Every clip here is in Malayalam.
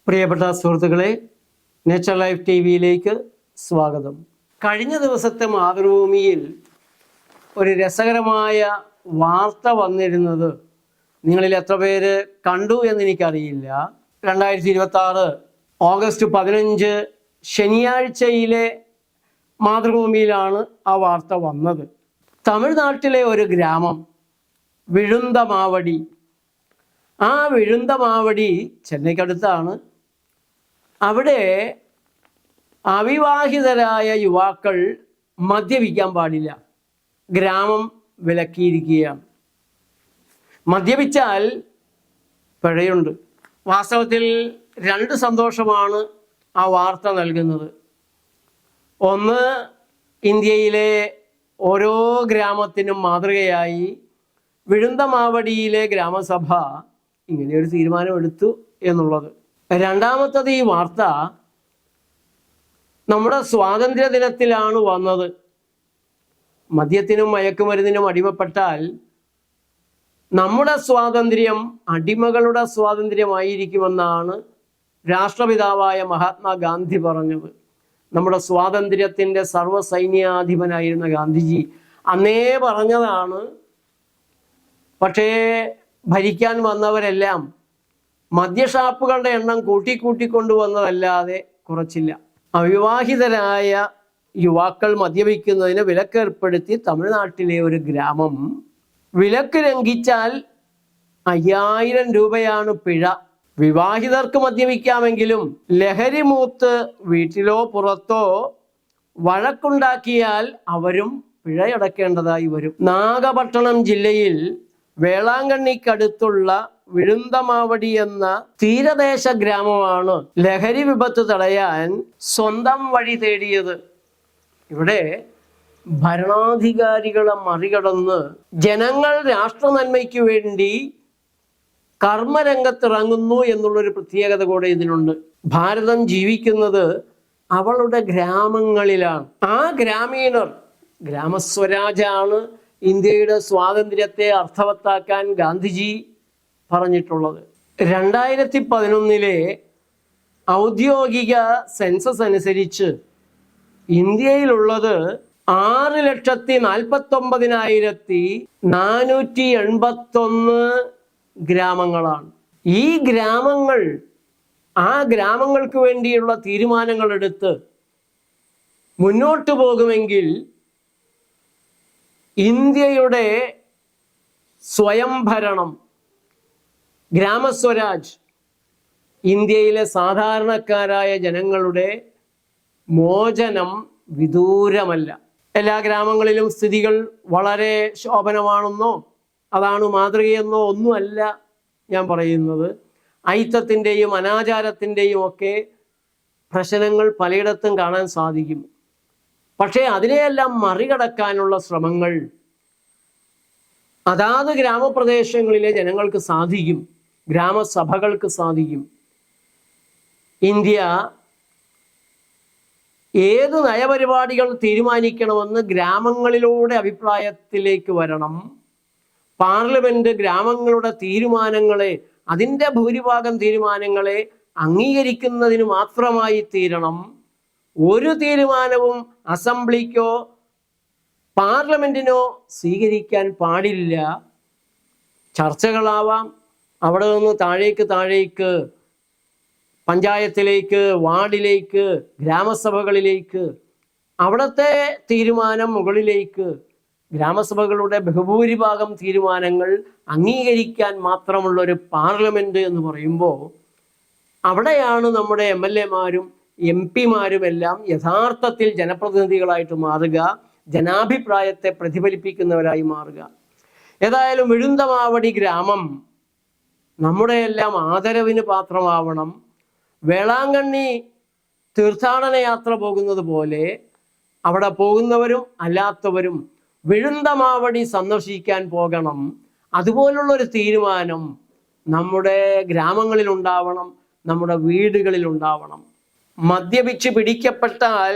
പ്രിയപ്പെട്ട സുഹൃത്തുക്കളെ, നേച്ചർ ലൈഫ് ടി വിയിലേക്ക് സ്വാഗതം. കഴിഞ്ഞ ദിവസത്തെ മാതൃഭൂമിയിൽ ഒരു രസകരമായ വാർത്ത വന്നിരുന്നത് നിങ്ങളിൽ എത്ര പേര് കണ്ടു എന്നെനിക്കറിയില്ല. 2026 ഓഗസ്റ്റ് 15 ശനിയാഴ്ചയിലെ മാതൃഭൂമിയിലാണ് ആ വാർത്ത വന്നത്. തമിഴ്നാട്ടിലെ ഒരു ഗ്രാമം വിഴുന്തമാവടി. ആ വിഴുന്തമാവടി ചെന്നൈക്കടുത്താണ്. അവിടെ അവിവാഹിതരായ യുവാക്കൾ മദ്യപിക്കാൻ പാടില്ല. ഗ്രാമം വിലക്കിയിരിക്കുകയാണ്. മദ്യപിച്ചാൽ പിഴയുണ്ട്. വാസ്തവത്തിൽ രണ്ട് സന്തോഷമാണ് ആ വാർത്ത നൽകുന്നത്. ഒന്ന്, ഇന്ത്യയിലെ ഓരോ ഗ്രാമത്തിനും മാതൃകയായി വിഴുന്തമാവടിയിലെ ഗ്രാമസഭ ഇങ്ങനെയൊരു തീരുമാനമെടുത്തു എന്നുള്ളത്. രണ്ടാമത്തത്, ഈ വാർത്ത നമ്മുടെ സ്വാതന്ത്ര്യ ദിനത്തിലാണ് വന്നത്. മദ്യത്തിനും മയക്കുമരുന്നിനും അടിമപ്പെട്ടാൽ നമ്മുടെ സ്വാതന്ത്ര്യം അടിമകളുടെ സ്വാതന്ത്ര്യമായിരിക്കുമെന്നാണ് രാഷ്ട്രപിതാവായ മഹാത്മാഗാന്ധി പറഞ്ഞത്. നമ്മുടെ സ്വാതന്ത്ര്യത്തിൻ്റെ സർവ്വസൈന്യാധിപനായിരുന്ന ഗാന്ധിജി അന്നേ പറഞ്ഞതാണ്. പക്ഷേ ഭരിക്കാൻ വന്നവരെല്ലാം മദ്യഷാപ്പുകളുടെ എണ്ണം കൂട്ടിക്കൊണ്ടുവന്നതല്ലാതെ കുറച്ചില്ല. അവിവാഹിതരായ യുവാക്കൾ മദ്യപിക്കുന്നതിന് വിലക്കേർപ്പെടുത്തി തമിഴ്നാട്ടിലെ ഒരു ഗ്രാമം. വിലക്ക് ലംഘിച്ചാൽ 5000 രൂപയാണ് പിഴ. വിവാഹിതർക്ക് മദ്യപിക്കാമെങ്കിലും ലഹരി മൂത്ത് വീട്ടിലോ പുറത്തോ വഴക്കുണ്ടാക്കിയാൽ അവരും പിഴയടക്കേണ്ടതായി വരും. നാഗപട്ടണം ജില്ലയിൽ വേളാങ്കണ്ണിക്കടുത്തുള്ള വിഴുന്തമാവടി എന്ന തീരദേശ ഗ്രാമമാണ് ലഹരി വിപത്ത് തടയാൻ സ്വന്തം വഴി തേടിയത്. ഇവിടെ ഭരണാധികാരികളെ മറികടന്ന് ജനങ്ങൾ രാഷ്ട്ര നന്മയ്ക്ക് വേണ്ടി കർമ്മരംഗത്തിറങ്ങുന്നു എന്നുള്ളൊരു പ്രത്യേകത കൂടെ ഇതിനുണ്ട്. ഭാരതം ജീവിക്കുന്നത് അവളുടെ ഗ്രാമങ്ങളിലാണ്. ആ ഗ്രാമീണർ, ഗ്രാമസ്വരാജാണ് ഇന്ത്യയുടെ സ്വാതന്ത്ര്യത്തെ അർത്ഥവത്താക്കാൻ ഗാന്ധിജി പറഞ്ഞിട്ടുള്ളത്. 2011 ഔദ്യോഗിക സെൻസസ് അനുസരിച്ച് ഇന്ത്യയിലുള്ളത് 6,49,481 ഗ്രാമങ്ങളാണ്. ഈ ഗ്രാമങ്ങൾ, ആ ഗ്രാമങ്ങൾക്ക് വേണ്ടിയുള്ള തീരുമാനങ്ങൾ എടുത്ത് മുന്നോട്ട് പോകുമെങ്കിൽ ഇന്ത്യയുടെ സ്വയംഭരണം, ഗ്രാമസ്വരാജ്, ഇന്ത്യയിലെ സാധാരണക്കാരായ ജനങ്ങളുടെ മോചനം വിദൂരമല്ല. എല്ലാ ഗ്രാമങ്ങളിലും സ്ഥിതികൾ വളരെ ശോഭനമാണെന്നോ അതാണ് മാതൃകയെന്നോ ഒന്നുമല്ല ഞാൻ പറയുന്നത്. അയിത്തത്തിൻ്റെയും അനാചാരത്തിൻ്റെയും ഒക്കെ പ്രശ്നങ്ങൾ പലയിടത്തും കാണാൻ സാധിക്കും. പക്ഷേ അതിനെയെല്ലാം മറികടക്കാനുള്ള ശ്രമങ്ങൾ അതാത് ഗ്രാമപ്രദേശങ്ങളിലെ ജനങ്ങൾക്ക് സാധിക്കും, ഗ്രാമസഭകൾക്ക് സാധിക്കും. ഇന്ത്യ ഏത് നയപരിപാടികൾ തീരുമാനിക്കണമെന്ന് ഗ്രാമങ്ങളിലൂടെ അഭിപ്രായത്തിലേക്ക് വരണം. പാർലമെന്റ് ഗ്രാമങ്ങളുടെ തീരുമാനങ്ങളെ, അതിൻ്റെ ഭൂരിഭാഗം തീരുമാനങ്ങളെ അംഗീകരിക്കുന്നതിന് മാത്രമായി തീരണം. ഒരു തീരുമാനവും അസംബ്ലിക്കോ പാർലമെന്റിനോ സ്വീകരിക്കാൻ പാടില്ല. ചർച്ചകളാവാം, അവിടെ നിന്ന് താഴേക്ക് പഞ്ചായത്തിലേക്ക്, വാർഡിലേക്ക്, ഗ്രാമസഭകളിലേക്ക്, അവിടുത്തെ തീരുമാനം മുകളിലേക്ക്. ഗ്രാമസഭകളുടെ ബഹുഭൂരിഭാഗം തീരുമാനങ്ങൾ അംഗീകരിക്കാൻ മാത്രമുള്ള ഒരു പാർലമെന്റ് എന്ന് പറയുമ്പോൾ അവിടെയാണ് നമ്മുടെ MLA-മാരും MP-മാരും എല്ലാം യഥാർത്ഥത്തിൽ ജനപ്രതിനിധികളായിട്ട് മാറുക, ജനാഭിപ്രായത്തെ പ്രതിഫലിപ്പിക്കുന്നവരായി മാറുക. ഏതായാലും വിഴുന്തമാവടി ഗ്രാമം നമ്മുടെ എല്ലാം ആദരവിന് പാത്രമാവണം. വേളാങ്കണ്ണി തീർത്ഥാടന യാത്ര പോകുന്നത് പോലെ അവിടെ പോകുന്നവരും അല്ലാത്തവരും വിഴുന്തമാവടി സന്ദർശിക്കാൻ പോകണം. അതുപോലുള്ളൊരു തീരുമാനം നമ്മുടെ ഗ്രാമങ്ങളിൽ ഉണ്ടാവണം, നമ്മുടെ വീടുകളിൽ ഉണ്ടാവണം. മദ്യപിച്ച് പിടിക്കപ്പെട്ടാൽ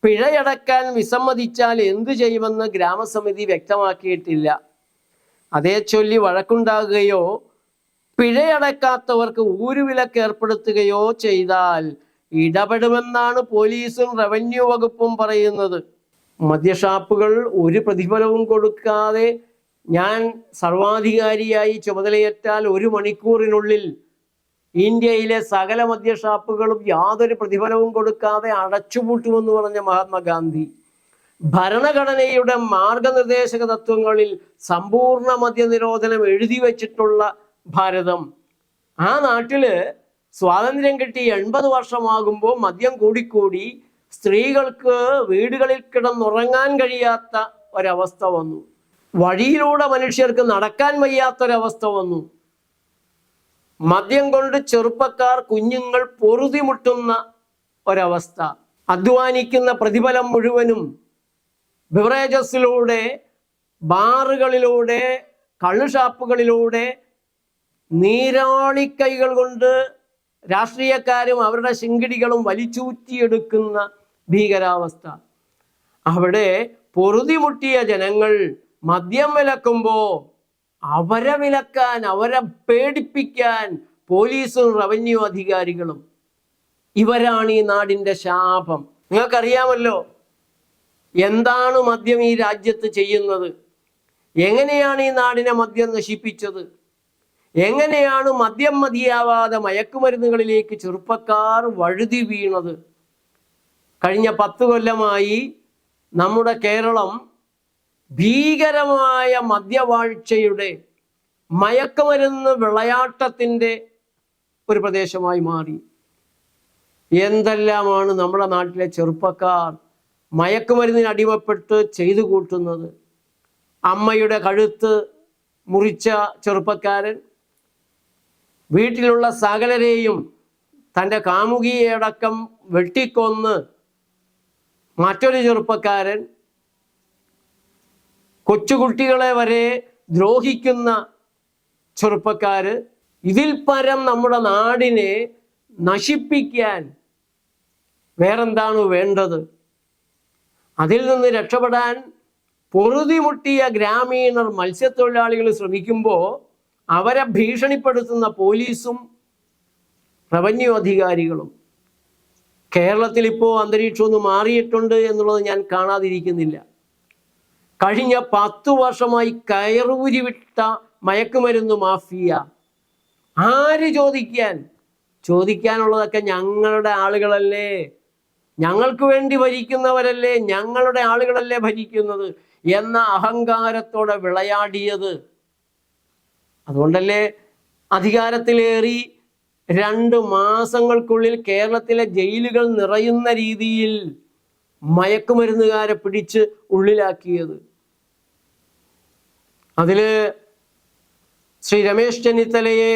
പിഴയടക്കാൻ വിസമ്മതിച്ചാൽ എന്തു ചെയ്യുമെന്ന് ഗ്രാമസമിതി വ്യക്തമാക്കിയിട്ടില്ല. അതേ ചൊല്ലി വഴക്കുണ്ടാകുകയോ പിഴയടക്കാത്തവർക്ക് ഊരുവിലക്ക് ഏർപ്പെടുത്തുകയോ ചെയ്താൽ ഇടപെടുമെന്നാണ് പോലീസും റവന്യൂ വകുപ്പും പറയുന്നത്. മദ്യഷാപ്പുകൾ ഒരു പ്രതിഫലവും കൊടുക്കാതെ ഞാൻ സർവാധികാരിയായി ചുമതലയേറ്റാൽ 1 മണിക്കൂറിനുള്ളിൽ ഇന്ത്യയിലെ സകല മദ്യഷാപ്പുകളും യാതൊരു പ്രതിഫലവും കൊടുക്കാതെ അടച്ചുപൂട്ടുമെന്ന് പറഞ്ഞ മഹാത്മാഗാന്ധി ഭരണഘടനയുടെ മാർഗനിർദ്ദേശക തത്വങ്ങളിൽ സമ്പൂർണ്ണ മദ്യനിരോധനം എഴുതി വച്ചിട്ടുള്ള ഭാരതം, ആ നാട്ടില് സ്വാതന്ത്ര്യം കിട്ടി 80 വർഷമാകുമ്പോൾ മദ്യം കൂടിക്കൂടി സ്ത്രീകൾക്ക് വീടുകളിൽ കിടന്നുറങ്ങാൻ കഴിയാത്ത ഒരവസ്ഥ വന്നു. വഴിയിലൂടെ മനുഷ്യർക്ക് നടക്കാൻ വയ്യാത്തൊരവസ്ഥ വന്നു. മദ്യം കൊണ്ട് ചെറുപ്പക്കാർ, കുഞ്ഞുങ്ങൾ പൊറുതിമുട്ടുന്ന ഒരവസ്ഥ. അധ്വാനിക്കുന്ന പ്രതിഫലം മുഴുവനും ബിവറേജസിലൂടെ, ബാറുകളിലൂടെ, കള്ളുഷാപ്പുകളിലൂടെ നീരാളിക്കൈകൾ കൊണ്ട് രാഷ്ട്രീയക്കാരും അവരുടെ ശിങ്കിടികളും വലിച്ചൂറ്റിയെടുക്കുന്ന ഭീകരാവസ്ഥ. അവിടെ പൊറുതിമുട്ടിയ ജനങ്ങൾ മദ്യം വിലക്കുമ്പോൾ അവരെ വിലക്കാൻ, അവരെ പേടിപ്പിക്കാൻ പോലീസും റവന്യൂ അധികാരികളും. ഇവരാണ് ഈ നാടിൻ്റെ ശാപം. നിങ്ങൾക്കറിയാമല്ലോ എന്താണ് മദ്യം ഈ രാജ്യത്ത് ചെയ്യുന്നത്, എങ്ങനെയാണ് ഈ നാടിനെ മദ്യം നശിപ്പിച്ചത്, എങ്ങനെയാണ് മദ്യം മതിയാവാതെ മയക്കുമരുന്നുകളിലേക്ക് ചെറുപ്പക്കാർ വഴുതി വീണത്. കഴിഞ്ഞ 10 കൊല്ലമായി നമ്മുടെ കേരളം ഭീകരമായ മദ്യവാഴ്ചയുടെ, മയക്കുമരുന്ന് വിളയാട്ടത്തിൻ്റെ ഒരു പ്രദേശമായി മാറി. എന്തെല്ലാമാണ് നമ്മുടെ നാട്ടിലെ ചെറുപ്പക്കാർ മയക്കുമരുന്നിന് അടിമപ്പെട്ട് ചെയ്തു കൂട്ടുന്നത്. അമ്മയുടെ കഴുത്ത് മുറിച്ച ചെറുപ്പക്കാരൻ, വീട്ടിലുള്ള സകലരെയും തൻ്റെ കാമുകിയടക്കം വെട്ടിക്കൊന്ന് മറ്റൊരു ചെറുപ്പക്കാരൻ, കൊച്ചുകുട്ടികളെ വരെ ദ്രോഹിക്കുന്ന ചെറുപ്പക്കാര്. ഇതിൽ പരം നമ്മുടെ നാടിനെ നശിപ്പിക്കാൻ വേറെന്താണ് വേണ്ടത്? അതിൽ നിന്ന് രക്ഷപ്പെടാൻ പൊറുതിമുട്ടിയ ഗ്രാമീണർ, മത്സ്യത്തൊഴിലാളികൾ ശ്രമിക്കുമ്പോൾ അവരെ ഭീഷണിപ്പെടുത്തുന്ന പോലീസും റവന്യൂ അധികാരികളും. കേരളത്തിൽ ഇപ്പോൾ അന്തരീക്ഷം ഒന്ന് മാറിയിട്ടുണ്ട് എന്നുള്ളത് ഞാൻ കാണാതിരിക്കുന്നില്ല. കഴിഞ്ഞ 10 വർഷമായി കയറൂരി വിട്ട മയക്കുമരുന്ന് മാഫിയ. ആര് ചോദിക്കാനുള്ളതൊക്കെ ഞങ്ങളുടെ ആളുകളല്ലേ, ഞങ്ങൾക്ക് വേണ്ടി ഭരിക്കുന്നവരല്ലേ, ഞങ്ങളുടെ ആളുകളല്ലേ ഭരിക്കുന്നത് എന്ന അഹങ്കാരത്തോടെ വിളയാടിയത്. അതുകൊണ്ടല്ലേ അധികാരത്തിലേറി 2 മാസങ്ങൾക്കുള്ളിൽ കേരളത്തിലെ ജയിലുകൾ നിറയുന്ന രീതിയിൽ മയക്കുമരുന്നുകാരെ പിടിച്ച് ഉള്ളിലാക്കിയത്. അതില് ശ്രീ രമേശ് ചെന്നിത്തലയെ,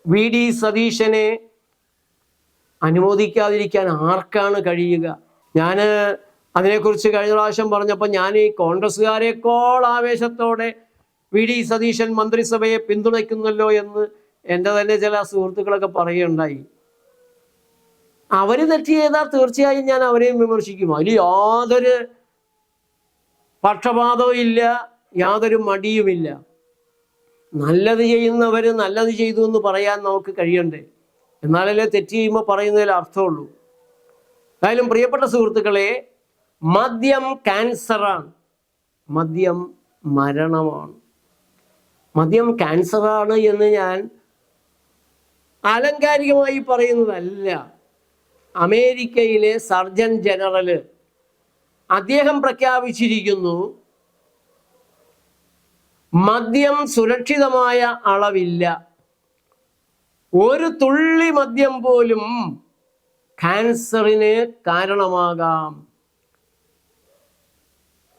VD സതീശനെ അനുമോദിക്കാതിരിക്കാൻ ആർക്കാണ് കഴിയുക? ഞാൻ അതിനെക്കുറിച്ച് കഴിഞ്ഞ പ്രാവശ്യം പറഞ്ഞപ്പോൾ ഞാൻ ഈ കോൺഗ്രസ്സുകാരെക്കാൾ ആവേശത്തോടെ VD സതീശൻ മന്ത്രിസഭയെ പിന്തുണയ്ക്കുന്നല്ലോ എന്ന് എൻ്റെ തന്നെ ചില സുഹൃത്തുക്കളൊക്കെ പറയുകയുണ്ടായി. അവർ തെറ്റ് ചെയ്താൽ തീർച്ചയായും ഞാൻ അവരെയും വിമർശിക്കും. അതിൽ യാതൊരു പക്ഷപാതവും ഇല്ല, യാതൊരു മടിയുമില്ല. നല്ലത് ചെയ്യുന്നവർ നല്ലത് ചെയ്തു എന്ന് പറയാൻ നമുക്ക് കഴിയണ്ടേ? എന്നാലല്ലേ തെറ്റ് ചെയ്യുമ്പോൾ പറയുന്നതിൽ അർത്ഥമുള്ളൂ. എന്തായാലും പ്രിയപ്പെട്ട സുഹൃത്തുക്കളെ, മദ്യം ക്യാൻസറാണ്, മദ്യം മരണമാണ്. മദ്യം ക്യാൻസറാണ് എന്ന് ഞാൻ ആലങ്കാരികമായി പറയുന്നതല്ല. അമേരിക്കയിലെ സർജൻ ജനറൽ അദ്ദേഹം പ്രഖ്യാപിച്ചിരിക്കുന്നു, മദ്യം സുരക്ഷിതമായ അളവില്ല, 1 തുള്ളി മദ്യം പോലും ക്യാൻസറിന് കാരണമാകാം.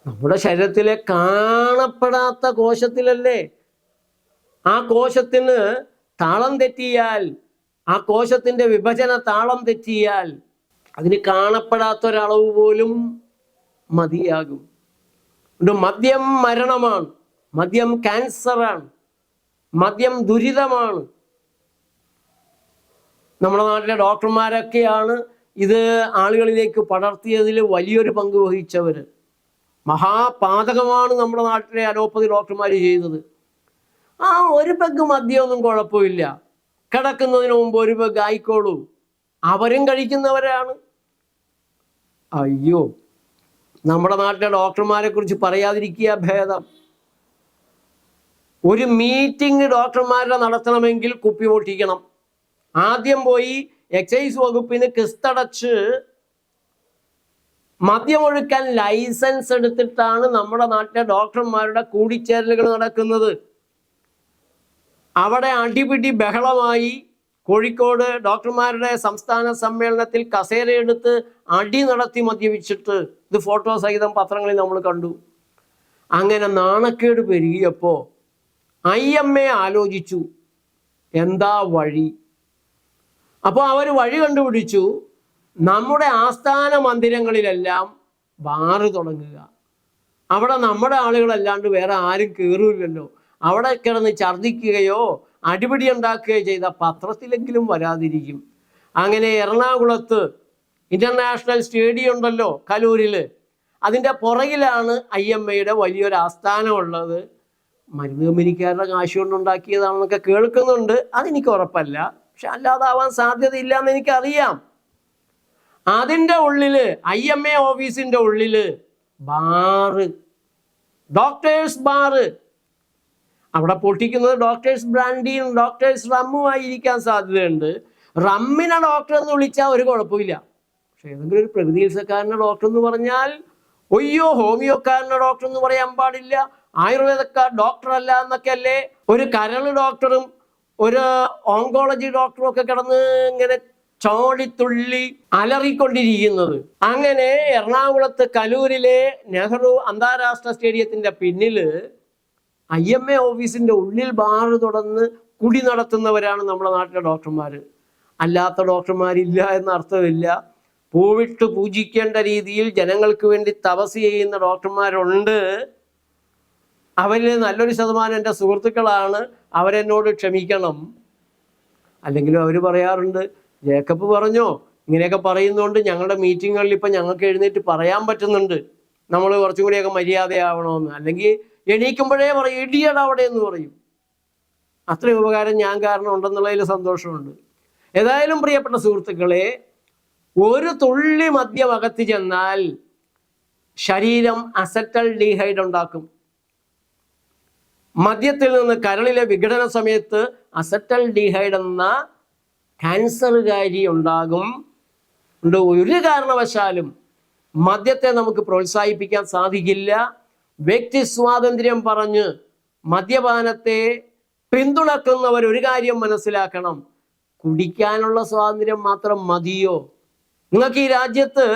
നമ്മുടെ ശരീരത്തിലെ കാണപ്പെടാത്ത കോശത്തിലല്ലേ, ആ കോശത്തിന് താളം തെറ്റിയാൽ, ആ കോശത്തിൻ്റെ വിഭജന താളം തെറ്റിയാൽ അതിന് കാണപ്പെടാത്തൊരളവ് പോലും മതിയാകും. മദ്യം മരണമാണ്, മദ്യം ക്യാൻസറാണ്, മദ്യം ദുരിതമാണ്. നമ്മുടെ നാട്ടിലെ ഡോക്ടർമാരൊക്കെയാണ് ഇത് ആളുകളിലേക്ക് പടർത്തിയതിൽ വലിയൊരു പങ്ക് വഹിച്ചവർ. മഹാപാതകമാണ് നമ്മുടെ നാട്ടിലെ അലോപ്പതി ഡോക്ടർമാർ ചെയ്തത്. ആ ഒരു പെഗ് മദ്യമൊന്നും കുഴപ്പമില്ല, കിടക്കുന്നതിന് മുമ്പ് ഒരു പെഗ് ആയിക്കോളൂ, അവരും കഴിക്കുന്നവരാണ്. അയ്യോ, നമ്മുടെ നാട്ടിലെ ഡോക്ടർമാരെ കുറിച്ച് പറയാതിരിക്കുക ഭേദം. ഒരു മീറ്റിംഗ് ഡോക്ടർമാരുടെ നടത്തണമെങ്കിൽ കുപ്പി പൊട്ടിക്കണം. ആദ്യം പോയി എക്സൈസ് വകുപ്പിന് കിസ്തടച്ച് മദ്യമൊഴുക്കാൻ ലൈസൻസ് എടുത്തിട്ടാണ് നമ്മുടെ നാട്ടിലെ ഡോക്ടർമാരുടെ കൂടിച്ചേരലുകൾ നടക്കുന്നത്. അവിടെ അടിപിടി ബഹളമായി. കോഴിക്കോട് ഡോക്ടർമാരുടെ സംസ്ഥാന സമ്മേളനത്തിൽ കസേരയെടുത്ത് അടി നടത്തി മദ്യപിച്ചിട്ട്, ഇത് ഫോട്ടോ സഹിതം പത്രങ്ങളിൽ നമ്മൾ കണ്ടു. അങ്ങനെ നാണക്കേട് പെരുകിയപ്പോൾ IMA ആലോചിച്ചു എന്താ വഴി. അപ്പോൾ അവർ വഴി കണ്ടുപിടിച്ചു, നമ്മുടെ ആസ്ഥാന മന്ദിരങ്ങളിലെല്ലാം ബാറ് തുടങ്ങുക. അവിടെ നമ്മുടെ ആളുകളല്ലാണ്ട് വേറെ ആരും കയറില്ലല്ലോ. അവിടെ കിടന്ന് ഛർദ്ദിക്കുകയോ അടിപിടി ഉണ്ടാക്കുകയോ ചെയ്ത പത്രത്തിലെങ്കിലും വരാതിരിക്കും. അങ്ങനെ എറണാകുളത്ത് ഇന്റർനാഷണൽ സ്റ്റേഡിയം ഉണ്ടല്ലോ കലൂരിൽ, അതിൻ്റെ പുറകിലാണ് IMAയുടെ വലിയൊരു ആസ്ഥാനം ഉള്ളത്. മരുന്ന് കമ്പനിക്കാരുടെ കാശ് കൊണ്ടുണ്ടാക്കിയതാണെന്നൊക്കെ കേൾക്കുന്നുണ്ട്, അതെനിക്ക് ഉറപ്പല്ല. പക്ഷെ അല്ലാതാവാൻ സാധ്യതയില്ല എന്ന് എനിക്കറിയാം. അതിൻ്റെ ഉള്ളില് IMA ഓഫീസിൻ്റെ ഉള്ളില് ബാറ്, ഡോക്ടേഴ്സ് ബാറ്. അവിടെ പൊട്ടിക്കുന്നത് ഡോക്ടേഴ്സ് ബ്രാൻഡിയും ഡോക്ടേഴ്സ് റമ്മും ആയിരിക്കാൻ സാധ്യതയുണ്ട്. റമ്മിനെ ഡോക്ടർ എന്ന് വിളിച്ചാൽ ഒരു കുഴപ്പമില്ല. പക്ഷെ ഏതെങ്കിലും ഒരു പ്രകൃതി ചികിത്സക്കാരൻ്റെ ഡോക്ടർ എന്ന് പറഞ്ഞാൽ ഒയ്യോ, ഹോമിയോക്കാരൻ്റെ ഡോക്ടർ എന്ന് പറയാൻ പാടില്ല, ആയുർവേദക്കാർ ഡോക്ടർ അല്ല എന്നൊക്കെ അല്ലേ ഒരു കരൾ ഡോക്ടറും ഒരു ഓങ്കോളജി ഡോക്ടറും ഒക്കെ കിടന്ന് ഇങ്ങനെ ചോടിത്തുള്ളി അലറിക്കൊണ്ടിരിക്കുന്നത്. അങ്ങനെ എറണാകുളത്ത് കലൂരിലെ നെഹ്റു അന്താരാഷ്ട്ര സ്റ്റേഡിയത്തിന്റെ പിന്നില് IMA ഓഫീസിന്റെ ഉള്ളിൽ ബാറ് തുറന്ന് കുടി നടത്തുന്നവരാണ് നമ്മുടെ നാട്ടിലെ ഡോക്ടർമാർ. അല്ലാത്ത ഡോക്ടർമാരില്ല എന്ന അർത്ഥമില്ല. പൂവിട്ട് പൂജിക്കേണ്ട രീതിയിൽ ജനങ്ങൾക്ക് വേണ്ടി തപസ് ചെയ്യുന്ന ഡോക്ടർമാരുണ്ട്. അവരിൽ നല്ലൊരു ശതമാനം എൻ്റെ സുഹൃത്തുക്കളാണ്, അവരെന്നോട് ക്ഷമിക്കണം. അല്ലെങ്കിലും അവർ പറയാറുണ്ട്, ജേക്കബ് പറഞ്ഞോ ഇങ്ങനെയൊക്കെ പറയുന്നതുകൊണ്ട് ഞങ്ങളുടെ മീറ്റിങ്ങുകളിൽ ഇപ്പം ഞങ്ങൾക്ക് എഴുന്നേറ്റ് പറയാൻ പറ്റുന്നുണ്ട്, നമ്മൾ കുറച്ചും കൂടിയൊക്കെ മര്യാദയാവണമെന്ന്. അല്ലെങ്കിൽ എണീക്കുമ്പോഴേ പറയും ഇടിയട അവിടെ എന്ന് പറയും. അത്രയും ഉപകാരം ഞാൻ കാരണം ഉണ്ടെന്നുള്ളതിൽ സന്തോഷമുണ്ട്. ഏതായാലും പ്രിയപ്പെട്ട സുഹൃത്തുക്കളെ, ഒരു തുള്ളി മദ്യം അകത്ത് ചെന്നാൽ ശരീരം അസറ്റൽ ഡീഹൈഡ് ഉണ്ടാക്കും. മദ്യത്തിൽ നിന്ന് കരളിലെ വിഘടന സമയത്ത് അസറ്റൽ ഡീഹൈഡ് എന്ന ക്യാൻസറുകാരി ഉണ്ടാകും. ഒരു കാരണവശാലും മദ്യത്തെ നമുക്ക് പ്രോത്സാഹിപ്പിക്കാൻ സാധിക്കില്ല. വ്യക്തി സ്വാതന്ത്ര്യം പറഞ്ഞ് മദ്യപാനത്തെ പിന്തുണക്കുന്നവർ ഒരു കാര്യം മനസ്സിലാക്കണം, കുടിക്കാനുള്ള സ്വാതന്ത്ര്യം മാത്രം മതിയോ? നിങ്ങൾക്ക് ഈ രാജ്യത്ത്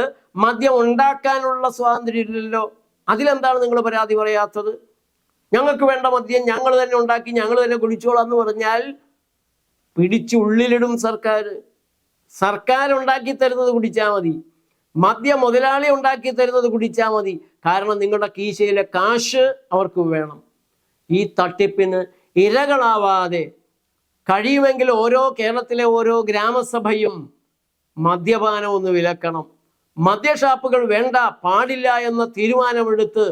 മദ്യം ഉണ്ടാക്കാനുള്ള സ്വാതന്ത്ര്യം ഇല്ലല്ലോ. അതിലെന്താണ് നിങ്ങൾ പരാതി പറയാത്തത്? ഞങ്ങൾക്ക് വേണ്ട മദ്യം ഞങ്ങൾ തന്നെ ഉണ്ടാക്കി ഞങ്ങൾ തന്നെ കുടിച്ചോളാം എന്ന് പറഞ്ഞാൽ പിടിച്ചുള്ളിലിടും സർക്കാർ. സർക്കാർ ഉണ്ടാക്കി തരുന്നത് കുടിച്ചാൽ മതി, മദ്യ മുതലാളി ഉണ്ടാക്കി തരുന്നത് കുടിച്ചാൽ മതി. കാരണം നിങ്ങളുടെ കീശയിലെ കാശ് അവർക്ക് വേണം. ഈ തട്ടിപ്പിന് ഇരകളാവാതെ കഴിയുമെങ്കിൽ കേരളത്തിലെ ഓരോ ഗ്രാമസഭയും മദ്യപാനം ഒന്ന് വിലക്കണം. മദ്യഷാപ്പുകൾ വേണ്ട, പാടില്ല എന്ന തീരുമാനമെടുത്ത്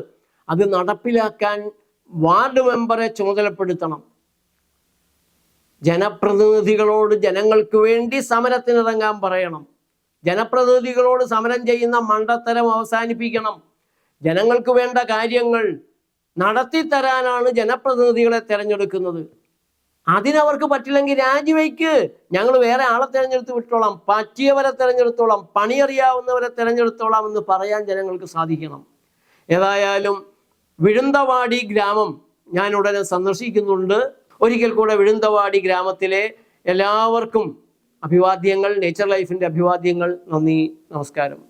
അത് നടപ്പിലാക്കാൻ വാർഡ് മെമ്പറെ ചുമതലപ്പെടുത്തണം. ജനപ്രതിനിധികളോട് ജനങ്ങൾക്ക് വേണ്ടി സമരത്തിനിറങ്ങാൻ പറയണം. ജനപ്രതിനിധികളോട് സമരം ചെയ്യുന്ന മണ്ടത്തരം അവസാനിപ്പിക്കണം. ജനങ്ങൾക്ക് വേണ്ട കാര്യങ്ങൾ നടത്തിത്തരാനാണ് ജനപ്രതിനിധികളെ തിരഞ്ഞെടുക്കുന്നത്. അതിനവർക്ക് പറ്റില്ലെങ്കിൽ രാജിവെക്ക്, ഞങ്ങൾ വേറെ ആളെ തിരഞ്ഞെടുത്ത് വിട്ടോളാം, പറ്റിയവരെ തിരഞ്ഞെടുത്തോളാം, പണിയറിയാവുന്നവരെ തിരഞ്ഞെടുത്തോളാം എന്ന് പറയാൻ ജനങ്ങൾക്ക് സാധിക്കണം. ഏതായാലും വിഴുന്തവാടി ഗ്രാമം ഞാൻ ഉടനെ സന്ദർശിക്കുന്നുണ്ട്. ഒരിക്കൽ കൂടെ വിഴുന്തവാടി ഗ്രാമത്തിലെ എല്ലാവർക്കും അഭിവാദ്യങ്ങൾ, നേച്ചർ ലൈഫിൻ്റെ അഭിവാദ്യങ്ങൾ. നന്ദി, നമസ്കാരം.